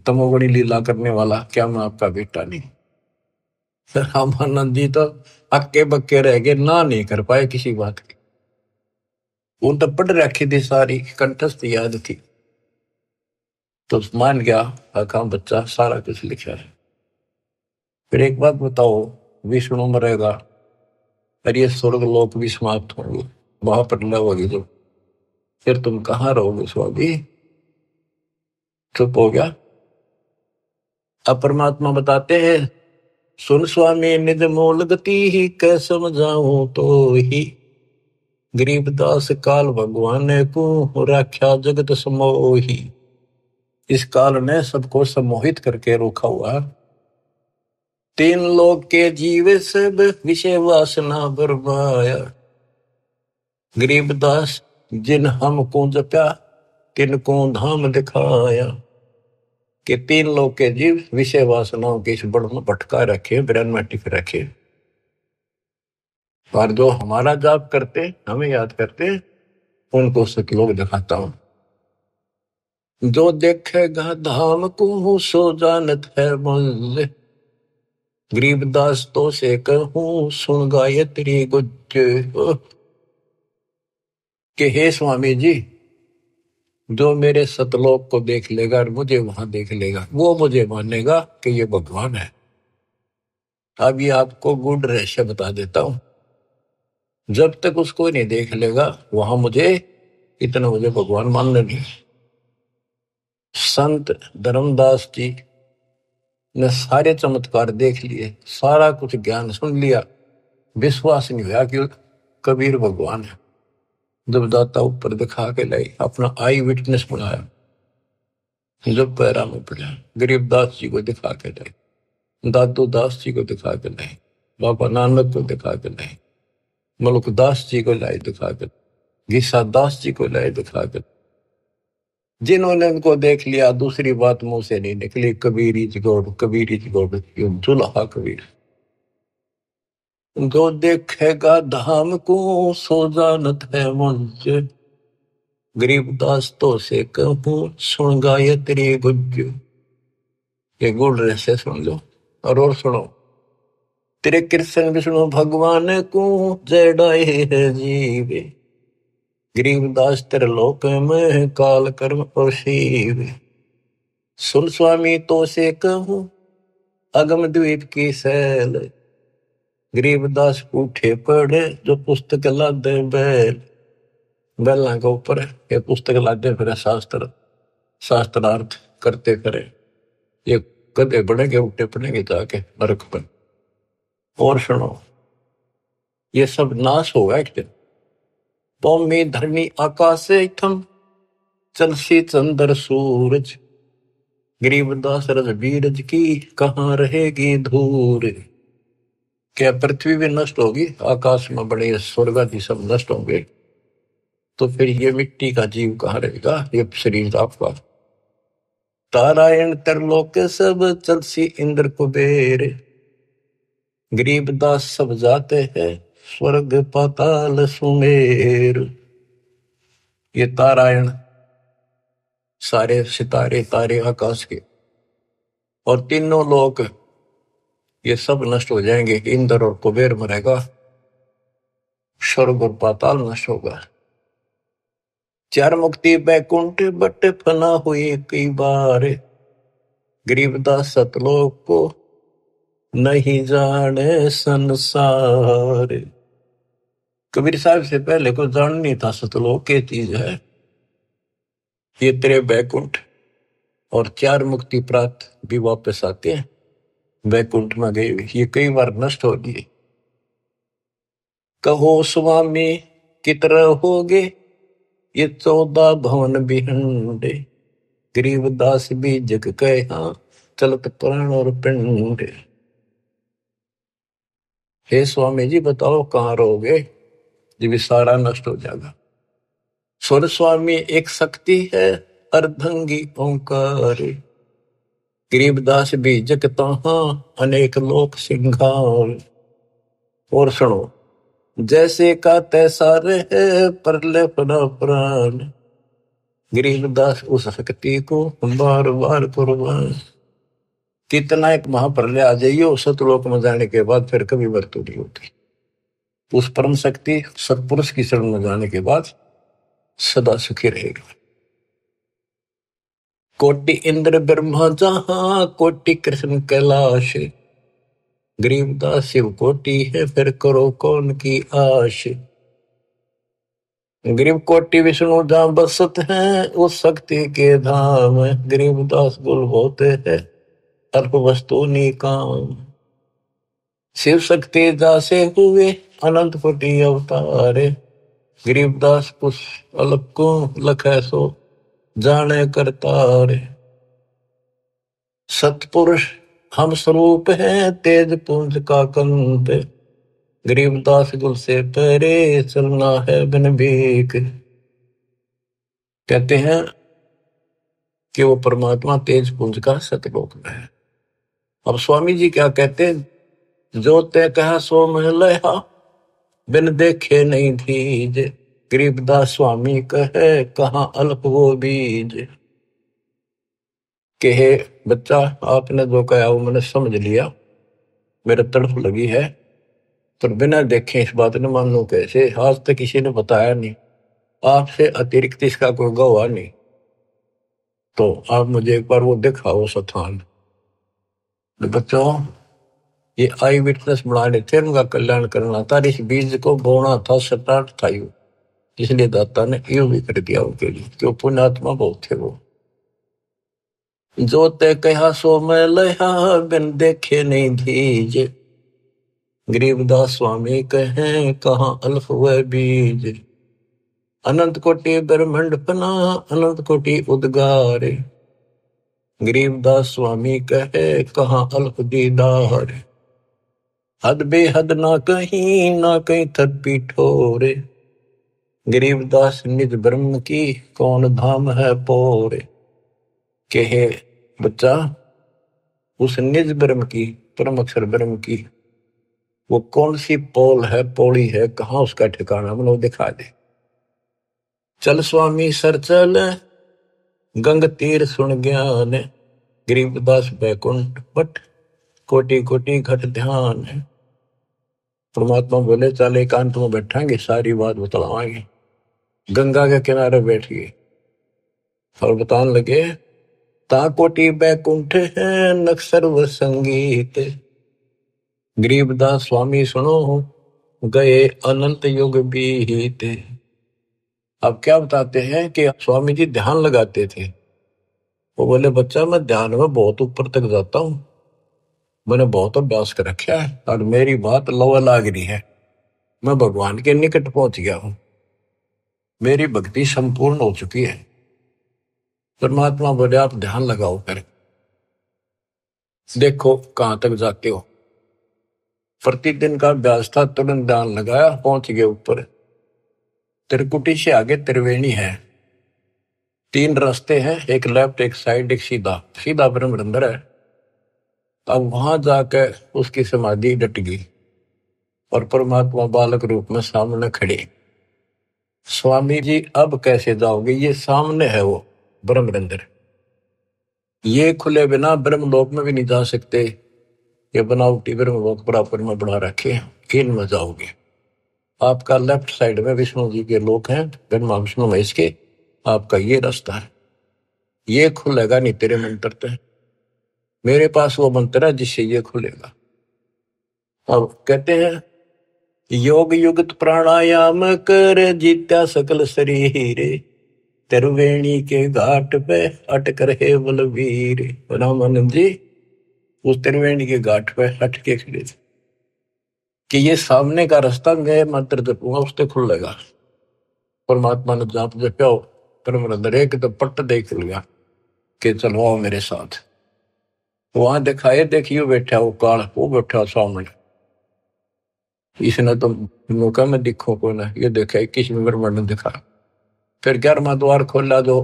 Speaker 1: तमोगुणी लीला करने वाला क्या मैं आपका बेटा नहीं? रामानंद जी तो अक्के बक्के रह गए, ना नहीं कर पाए किसी बात की। वो तो पढ़ रखी थी, सारी कंठस्थ याद थी। तो मान गया आका बच्चा सारा कुछ लिखा है। फिर एक बात बताओ, विष्णु मरेगा और ये स्वर्ग लोक भी समाप्त होंगे, महाप्रलय होगी जब, फिर तुम कहाँ रहोगे स्वामी? चुप हो गया। अब परमात्मा बताते हैं सुन स्वामी निज मूल गति ही कै समझाऊं तो ही, गरीबदास काल भगवान को राख्या जगत समोही। इस काल ने सबको सम्मोहित करके रोका हुआ। 3 लोक के जीव सब विषय वासना बरमाया, गरीबदास जिन हमको जप्या तिनको धाम दिखाया। कि 3 लोक के जीव विषय वासनाओं के इस बड़ में भटका रखे, ब्रह्म में टिक रखे। पर जो हमारा जाप करते, हमें याद करते, उनको सतलोक दिखाता हूं। जो देखेगा धाम को सो जानत है मुझ, गरीबदास तो से कहूं सुन गायत्री गुज। कि हे स्वामी जी, जो मेरे सतलोक को देख लेगा और मुझे वहां देख लेगा, वो मुझे मानेगा कि ये भगवान है। अब ये आपको गुड रहस्य बता देता हूं। जब तक उसको नहीं देख लेगा वहां मुझे इतना मुझे भगवान मानने नहीं। संत धर्मदास जी ने सारे चमत्कार देख लिए, सारा कुछ ज्ञान सुन लिया, विश्वास नहीं हुआ कि कबीर भगवान है। जब दाता ऊपर दिखा के लाई, अपना आई विटनेस बनाया, जब पैरा में पड़ा, गरीबदास जी को दिखा के लाई, दादू दास जी को दिखा के लाई, बाबा नानक को दिखा के लाई, मलुकदास जी को लाई दिखा के, गीसा दास जी को लाई दिखा के, जिन्होंने उनको देख लिया दूसरी बात मुंह से नहीं निकली, Kabir is God, Kabir is God, जुल्हा कबीर। जो देखेगा धाम को सो जानत है मुझ, गरीबदास तो से कहूं सुन गायत्री गुज। ये गुड़ रहस्य सुन लो और सुनो। तेरे कृष्ण विष्णु भगवान को जड़ाए है जीवे, गरीबदास तेरे लोक में काल कर्म और शिव। सुन स्वामी तो से कहूं अगम द्वीप की सैल, गरीबदास उठे पड़े जो पुस्तक लादे बैल। बैला के ऊपर ये पुस्तक लादे फिर शास्त्रार्थ करते फिरे, ये कदे बढ़ेंगे उठे पड़ेंगे जाके नरक पर। और सुनो, ये सब नाश होगा एक दिन। भूमि धरनी आकाश थम चलसी चंद्र सूरज, गरीबदास रज बीरज की कहाँ रहेगी धूर। क्या पृथ्वी भी नष्ट होगी, आकाश में बड़े स्वर्ग आदि सब नष्ट होंगे, तो फिर ये मिट्टी का जीव कहाँ रहेगा, ये शरीर आपका। तारायण तरलोक सब चलसी इंद्र कुबेर, गरीबदास सब जाते हैं स्वर्ग पाताल सुमेर। ये तारायण सारे सितारे तारे आकाश के और तीनों लोक ये सब नष्ट हो जाएंगे। इंद्र और कुबेर मरेगा, स्वर्ग और पाताल नष्ट होगा। चार मुक्ति बैकुंठ बट फना हुई कई बार, गरीबदास सतलोक को नहीं जाने संसार। कबीर साहब से पहले को जान नहीं था सतलोक के चीज है। ये तेरे बैकुंठ और चार मुक्ति प्राप्त भी वापस आते हैं, बैकुंठ में गए ये कई बार नष्ट हो गए। कहो स्वामी कितर होगे ये 14 भवन बिहंडे, गरीबदास भी जग कहा चलत प्राण और पिंड। हे स्वामी जी बताओ कहाँ रहोगे जब सारा नष्ट हो जाएगा। स्वर स्वामी एक शक्ति है अर्धंगी ओंकार, गरीबदास भी जग तहाँ अनेक लोक सिंगार। और सुनो, जैसे का तैसा रहे परले पड़ा प्राण, गरीबदास उस शक्ति को बार बार कुर्बान। कितना एक महाप्रलय आ जाइए सतलोक में जाने के बाद फिर कभी मृत्यु नहीं होती। उस परम शक्ति सतपुरुष की शरण में जाने के बाद सदा सुखी रहेगा। कोटि इंद्र ब्रह्मा जहां कोटि कृष्ण कैलाश, गरीबदास शिव कोटि है फिर करो कौन की आश। गरीब कोटि विष्णु जहां बसत हैं उस शक्ति के धाम, गरीबदास गुल होते हैं अल्प वस्तु निकाम। शिव शक्ति दासे हुए अनंत कोटि अवतारे, गरीबदास कुछ अल्प को लखै सो जाने करतारे। सतपुरुष हम स्वरूप हैं तेज पुंज का कंत, गरीबदास गुल से परे चलना है बिन भीख। कहते हैं कि वो परमात्मा तेज पुंज का सतलोक में है। अब स्वामी जी क्या कहते हैं, जो तय कहा सो मह लया बिन देखे नहीं धीज, गरीबदास स्वामी कहे कहाँ अल्प वो बीज। कहे बच्चा आपने जो कहा वो मैंने समझ लिया, मेरे तड़फ लगी है, पर बिना देखे इस बात ने मान लो कैसे, आज तक किसी ने बताया नहीं, आपसे अतिरिक्त इसका कोई गवाह नहीं, तो आप मुझे एक बार वो दिखाओ स्थान। बच्चों ये आई विटनेस बनाने थे, उनका कल्याण करना था, इस बीज को बोना था, स्टार्ट था यू। इसलिए दाता ने यो भी कर दिया उनके लिए, क्यों पुण्यात्मा बहुत थे वो। जो ते कहा सो मैं लया, बिन देखे नहीं धीज। गरीबदास स्वामी कहें कहाँ अल्फ व बीज। अनंत कोटि ब्रह्मांड पना, अनंत कोटि उद्गार। गरीबदास स्वामी कहे कहाँ अल्प दीदार। हद बेहद ना कहीं थपी ठोरे। गरीबदास निज ब्रह्म की, कौन धाम है पोरे। कहे बच्चा, उस निज ब्रह्म की, परम अक्षर ब्रह्म की वो कौन सी पोल है, पौड़ी है, कहाँ उसका ठिकाना, मतलब दिखा दे। चल स्वामी सर चल, गंग तीर सुन ज्ञान। गरीबदास बैकुंठ बट, कोटि कोटि घट ध्यान। परमात्मा बोले चल एकांत में बैठांगे, सारी बात बतलावांगे। गंगा के किनारे बैठ गए और बताने लगे, ता कोटि बैकुंठ है नक्सर व संगीत। गरीबदास स्वामी सुनो, गए अनंत युग बीत। अब क्या बताते हैं कि स्वामी जी ध्यान लगाते थे। वो बोले बच्चा मैं ध्यान में बहुत ऊपर तक जाता हूँ, मैंने बहुत अभ्यास कर रखा है और मेरी बात लवा लाग रही है, मैं भगवान के निकट पहुंच गया हूं, मेरी भक्ति संपूर्ण हो चुकी है। परमात्मा बोले आप ध्यान लगाओ, कर देखो कहां तक जाते हो। प्रतिदिन का अभ्यास था, तुरंत ध्यान लगाया, पहुंच गए ऊपर। त्रिकुटी से आगे त्रिवेणी है, 3 रास्ते हैं, एक लेफ्ट एक साइड एक सीधा, सीधा ब्रह्म अंदर है। अब वहां जाकर उसकी समाधि डट गई और परमात्मा बालक रूप में सामने खड़े। स्वामी जी अब कैसे जाओगे, ये सामने है वो ब्रह्म अंदर, ये खुले बिना ब्रह्मलोक में भी नहीं जा सकते। ये बनावटी ब्रह्मलोक बराबर में बना रखे हैं, इनमें जाओगे। आपका लेफ्ट साइड में विष्णु जी के लोक हैं, ब्रह्मा विष्णु महेश के, आपका ये रास्ता है, ये खुलेगा नहीं तेरे मंत्र पे। मेरे पास वो मंत्र है जिससे ये खुलेगा। अब कहते हैं योग युक्त प्राणायाम कर, जीत्या सकल शरीर। त्रिवेणी के घाट पे अटक रहे बलवीर। रामानंद जी उस त्रिवेणी के घाट पे हट के खड़े थे कि ये सामने का रास्ता मैं मंत्र जपूंगा उससे खुलेगा। परमात्मा ने जाप जपा, परम एक तो पट्ट देख लिया कि चलो आओ मेरे साथ। वहां दिखाए, देखियो बैठा वो काल, वो बैठा सामने। इसने तो मौका में दिखो को ना, ये देखा 21 ब्रह्मांड ने दिखा। फिर 11वां द्वार खोला जो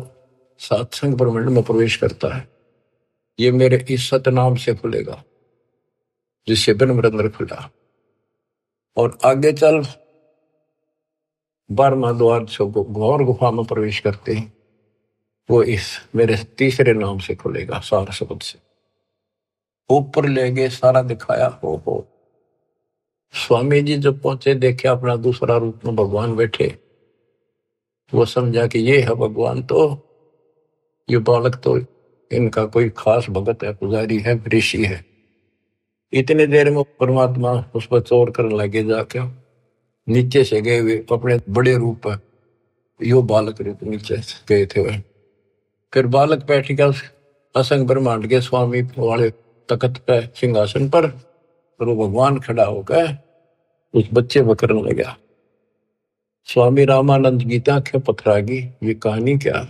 Speaker 1: सत्संग ब्रह्मांड में प्रवेश करता है, ये मेरे इस सतनाम से खुलेगा, जिससे ब्रह्म खुला। और आगे चल 12वां द्वार से घोर गुफा में प्रवेश करते हैं, वो इस मेरे तीसरे नाम से खुलेगा, सार शब्द से। ऊपर ले गए, सारा दिखाया। हो स्वामी जी जब पहुंचे, देखे अपना दूसरा रूप में भगवान बैठे। वो समझा कि ये है भगवान, तो ये बालक तो इनका कोई खास भगत है, पुजारी है, ऋषि है। इतने देर में परमात्मा उस पर चोर करने लगे, जाके नीचे से गए हुए अपने बड़े रूप है, यो बालक रूप नीचे गए थे वह। फिर बालक बैठ गया उस असंग ब्रह्मांड के स्वामी वाले तख्त पे, सिंहासन पर, और वो भगवान खड़ा होकर उस बच्चे पर करने लगा। स्वामी रामानंद की आंखें पथरागी, ये कहानी क्या।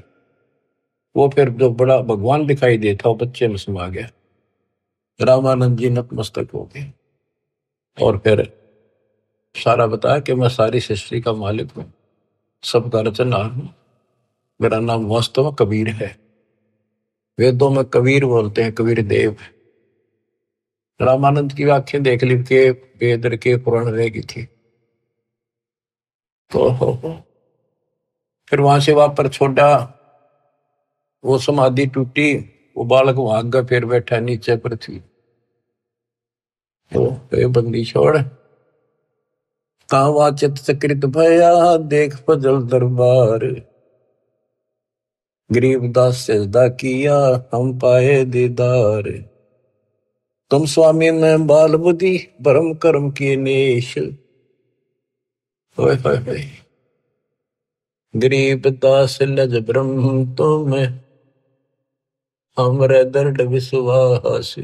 Speaker 1: वो फिर जो बड़ा भगवान दिखाई देता वो बच्चे में समा गया। रामानंद जी नतमस्तक हो गए और फिर सारा बताया कि मैं सारी सृष्टि का मालिक हूं, सबका रचनहार हूं, मेरा नाम वास्तव में कबीर है। वेदों में कबीर बोलते हैं, कबीर देव। रामानंद की आंखें देख ली के वेद के पुराण रहेगी थी। तो फिर वहां से वापस छोड़ा, वो समाधि टूटी, वो बालक वहां गया, फिर बैठा नीचे पृथ्वी। तो बंदी छोड़, कावा चित सकृत भया, देख फजल दरबार। गरीबदास सजदा किया, हम पाए दीदार। तुम स्वामी में बाल बुद्धि, भरम कर्म किए नेश। होए होए होए। गरीब दास लज ब्रह्म तुम हमरे दर्द विश्वास।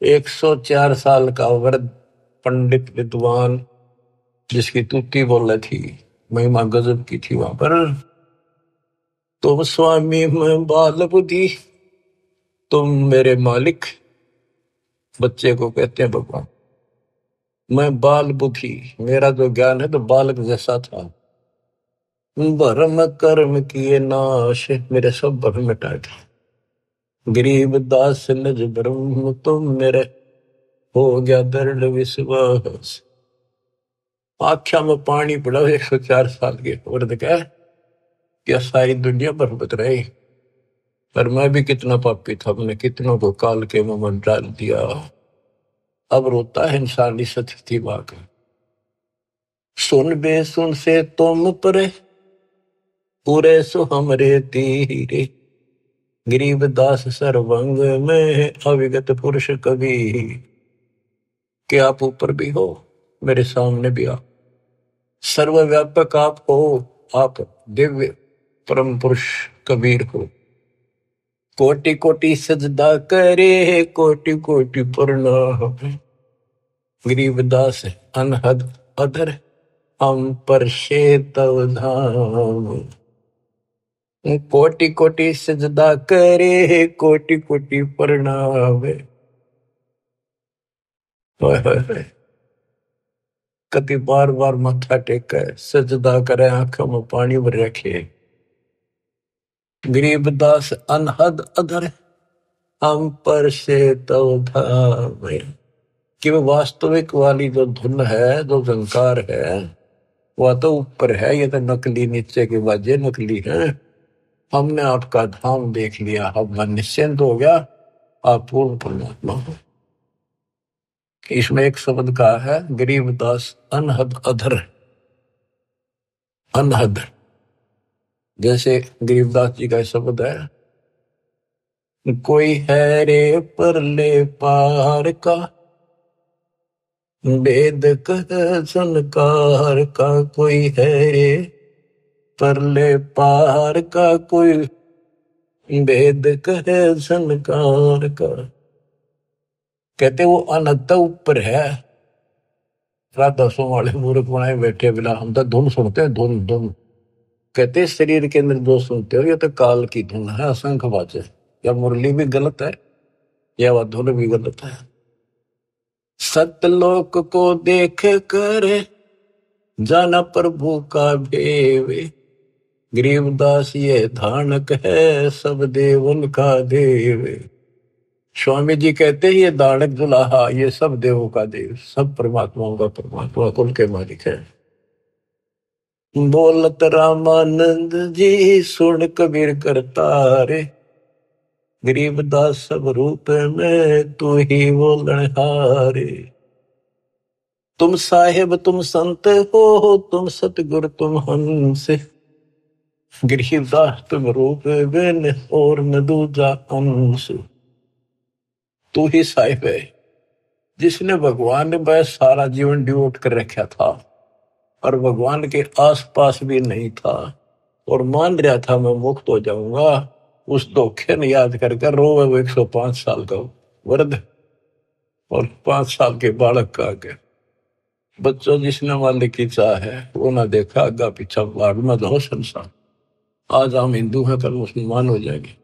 Speaker 1: 104 साल का वृद्ध पंडित विद्वान जिसकी तुति बोल थी, महिमा गजब की थी वहां पर। तुम स्वामी मैं बाल बुद्धि, तुम मेरे मालिक। बच्चे को कहते हैं भगवान। मैं बाल बुद्धि, मेरा जो ज्ञान है तो बालक जैसा था। भरम कर्म किए नाश, मेरे सब भरम मिटा दिए। गरीब दास निज ब्रह्म तुम मेरे, हो गया दृढ़ विश्वास। आख्या में पानी पड़ा 104 साल के वृद्ध का, क्या सारी दुनिया बरबत रही। पर मैं भी कितना पापी था, मैंने कितनों को काल के मुंह में डाल दिया। अब रोता है इंसानी स्थिति वाक। सुन बे सुन से तुम परे, पूरे सो हमरे तीरे। गरीब दास सर्वंग में अविगत पुरुष कवि। कि आप ऊपर भी हो, मेरे सामने भी आप, सर्वव्यापक आप हो, आप दिव्य परम पुरुष कबीर हो। कोटि कोटि सजदा करे, कोटि कोटि प्रणाम। गरीबदास अनहद अधर, हम पर शेतव धाम। कोटि कोटि सजदा करे, कोटि कोटि प्रणाम। कति बार बार मत्था टेके सजदा करे, आंखों में पानी भर रखे। गरीबदास अनहद अधर, हम पर शेतव धाम। कि वो वास्तविक वाली जो धुन है, जो झंकार है, वह तो ऊपर है, ये तो नकली नीचे के बाजे नकली है। हमने आपका धाम देख लिया, अब मन निश्चिंत हो गया, आप पूर्ण परमात्मा हो। इसमें एक शब्द का है गरीबदास अनहद अधर। अनहद जैसे गरीबदास जी का शब्द है, कोई है रे परले पार का, वेद कह संकार का। कोई है रे परले पार का, कोई वेद कहे संकार का। कहते वो अनंत ऊपर है। राधा सो वाले मूर्ख बनाए बैठे बिना, हम तो धुन सुनते हैं, धुन धुन। कहते शरीर के अंदर जो सुनते हो ये तो काल की धुन है, असंख बाजे। या मुरली भी गलत है, या वह धुन भी गलत है। सतलोक को देख कर जाना प्रभु का भेवे। गरीबदास ये धानक है, सब देवन का देव। स्वामी जी कहते हैं ये दानक दुल्हा, ये सब देवों का देव, सब परमात्माओं का परमात्मा, कुल के मालिक है। बोलत रामानंद जी सुन कबीर करतारे, गरीबदास सब रूप में तू ही बोलनहारे। तुम साहेब तुम संत हो, तुम सतगुरु तुम हंस। गरीबदास तुम रूप बिन और न दूजा अंश। तू ही साहिब है जिसने भगवान ने बस सारा जीवन डिवोट कर रखा था और भगवान के आसपास भी नहीं था और मान रहा था मैं मुक्त हो जाऊंगा। उस धोखे ने याद कर रोवे वो 105 साल का वृद्ध और 5 साल के बालक का आगे। बच्चों जिसने मालिक की चाह है वो ना देखा आगा पीछा, भाग में दो संसार। आज हम हिंदू हैं, कल मुसलमान हो जाएंगे।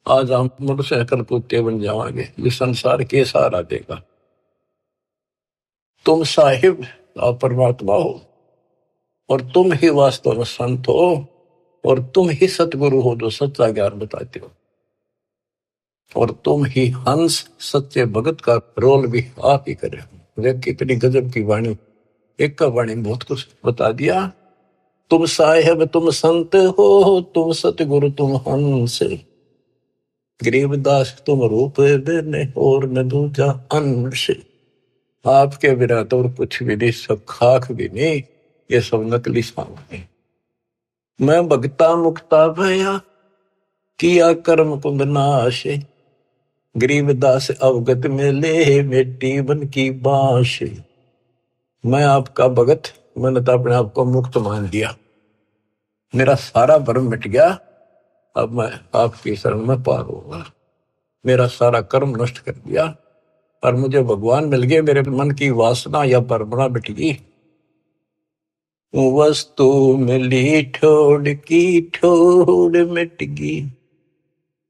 Speaker 1: आज हम मोटरसाइकिल कुत्ते बन जाएंगे, ये संसार के सहारा देगा। तुम साहिब आप परमात्मा हो और तुम ही वास्तव में संत हो और तुम ही सतगुरु हो जो सच्चा ज्ञान बताते हो और तुम ही हंस सच्चे भगत का रोल भी आप ही करे। देख कितनी गजब की वाणी, एक का वाणी बहुत कुछ बता दिया। तुम साहिब तुम संत हो, तुम सतगुरु तुम हंस। गरीबदास तुम रूप देने और न दूजा अंश। आपके बिना तो और कुछ भी नहीं, सब खाक भी नहीं, ये सब नकली सामान। मैं भगता मुक्ता भया, किया कर्म कुंभ नाश। गरीबदास अवगत में ले मिट्टी बन की बांश। मैं आपका भगत, मैंने तो अपने आप को मुक्त मान लिया। मेरा सारा भरम मिट गया, अब मैं आपकी शरण में पार होगा। मेरा सारा कर्म नष्ट कर दिया और मुझे भगवान मिल गए। मेरे मन की वासना या परमना मिट गई। वस्तु मिली ठोड़ की ठोड़ मिट गई,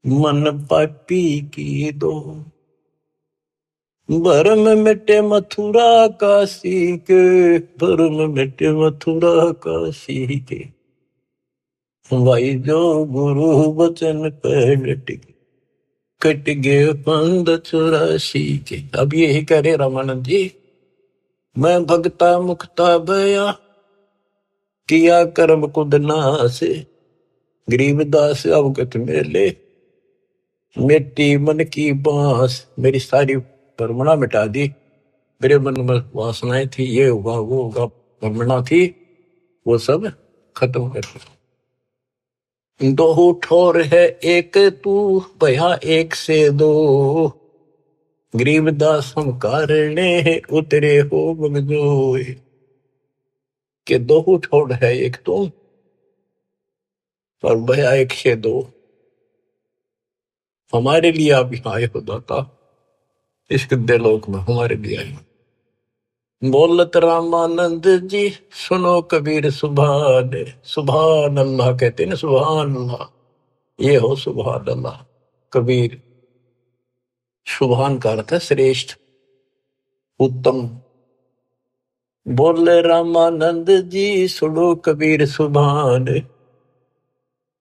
Speaker 1: मन पापी की दो। भरम मिटे मथुरा काशी के, भरम मिटे मथुरा काशी के, भाई जो गुरु वचन पे डट गए, कट गए पंद 84 के। अब यही कह रहे रामानंद जी, मैं भगता मुक्ता भया, किया कर्म कुद नासे, गरीबदास अवगत मेले, मिट्टी मन की बांस। मेरी सारी परमणा मिटा दी। मेरे मन में वासनाएं थी, ये होगा वो होगा, परमणा थी, वो सब खत्म कर दी। दो ठोर है एक तू, भया एक से दो, गरीबदास हम कारणे उतरे हो बगजोए। के दो ठोर है एक तू और भया एक से दो। हमारे लिए आप यहाँ आए हो दाता, इस गद्दे लोक में हमारे लिए आए। बोलत रामानंद जी सुनो कबीर सुभान, सुभान अल्लाह कहते ना, सुभान अल्लाह, ये हो सुभान अल्लाह। कबीर, सुभान का अर्थ है श्रेष्ठ, उत्तम। बोले रामानंद जी सुनो कबीर सुभान,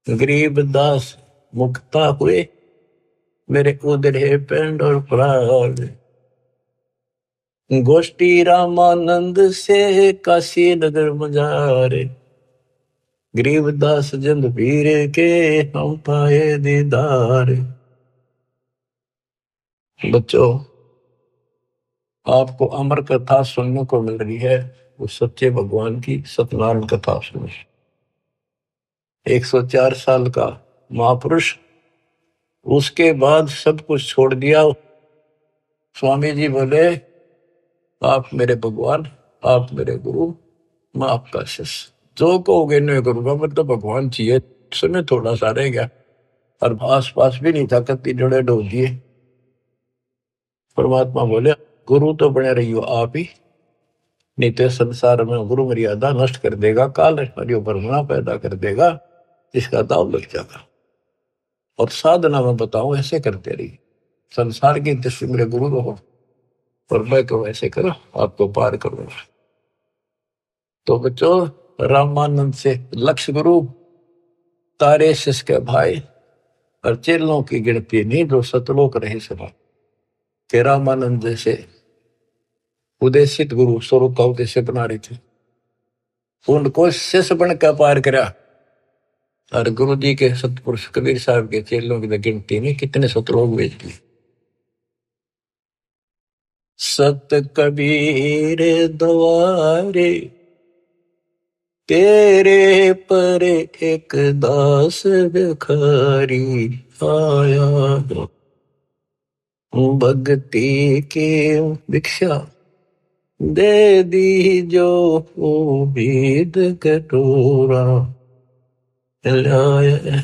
Speaker 1: गरीबदास मुक्ता हुए, मेरे उधरे पेंड और प्राण। गोष्ठी रामानंद से काशी नगर मजारे, गरीबदास जंद पीर के हम पाए दीदार। बच्चों, आपको अमर कथा सुनने को मिल रही है, उस सच्चे भगवान की सत्यनारायण कथा सुनी। 104 साल का महापुरुष, उसके बाद सब कुछ छोड़ दिया। स्वामी जी बोले, आप मेरे भगवान, आप मेरे गुरु, मैं आपका शिष्य, जो कहोगे नहीं करूंगा। मतलब भगवान चाहिए, समय थोड़ा सा रह गया और आस पास भी नहीं था, कत्ती जड़े डो दिए। परमात्मा बोले, गुरु तो बने रही हो आप ही, नहीं तो संसार में गुरु मर्यादा नष्ट कर देगा, काल परमना पैदा कर देगा, इसका दाव लग जाएगा। और साधना में बताऊं, ऐसे करते रही, संसार की दृष्टि मेरे गुरु रहो और मैं तो ऐसे करो, आपको पार करूंगा। तो बच्चों, रामानंद से लक्ष्य गुरु, तारे शिष्य के भाई और चेलों की गिनती नहीं जो सतलोक रहे सभा के। रामानंद जैसे उदेशित गुरु स्वरूप का उद्देश्य बना रहे थे, उनको शिष्य बन कर पार करा। और गुरु जी के सतपुरुष कबीर साहब के चेलों की गिनती नहीं, कितने सतलोक भेज दिए। सत कबीर द्वारे, तेरे पर एक दास भिखारी आया, भक्ति की भिक्षा दे दी जो उम्मीद कटोरा लाया।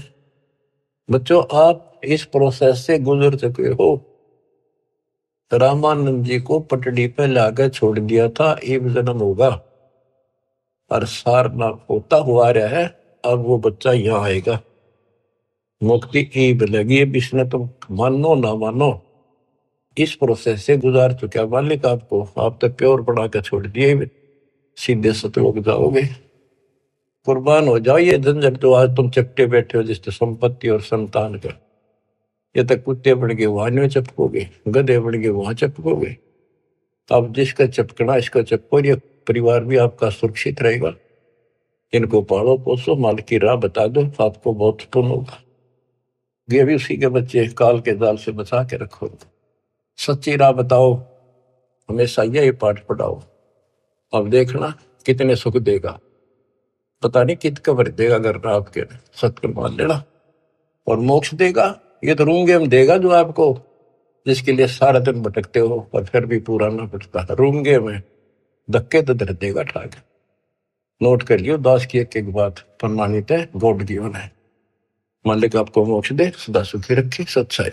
Speaker 1: बच्चों, आप इस प्रोसेस से गुजर चुके हो। रामानंद जी को पटड़ी पे लाकर छोड़ दिया था, एक जन्म होगा और सारनाथ होता हुआ रहा है। अब वो बच्चा यहाँ आएगा, मुक्ति ईब लगी। अब इसने तो मानो ना मानो इस प्रोसेस से गुजार चुका मालिक आपको। आप तो प्योर बना कर छोड़ दिए, सीधे सतलोक जाओगे। कुर्बान हो जाओ ये झंझट जो आज तुम चपटे बैठे हो, जिससे संपत्ति और संतान का। ये तक कुत्ते बन के वहां नहीं चपकोगे, गधे बन के वहां चपकोगे। अब जिसका चपकना इसका चपको, ये परिवार भी आपका सुरक्षित रहेगा। इनको पालो पोसो, माल की राह बता दो, आपको बहुत पुण्य होगा। ये भी उसी के बच्चे, काल के जाल से बचा के रखो। सच्ची राह बताओ, हमेशा यही पाठ पढ़ाओ। अब देखना कितने सुख देगा, पता नहीं कित कबर देगा। अगर आपके सत्य मान लेना, और मोक्ष देगा, ये तो रूंगे में देगा जो आपको, जिसके लिए सारा दिन भटकते हो और फिर भी पूरा ना भटकता। रूंगे में धक्के तो दर देगा ठाक। नोट कर लियो दास की एक बात। प्रमाणित है, गॉड गिवन है। मालिक आपको मोक्ष दे, सदा सुखी रखे। सत्साई।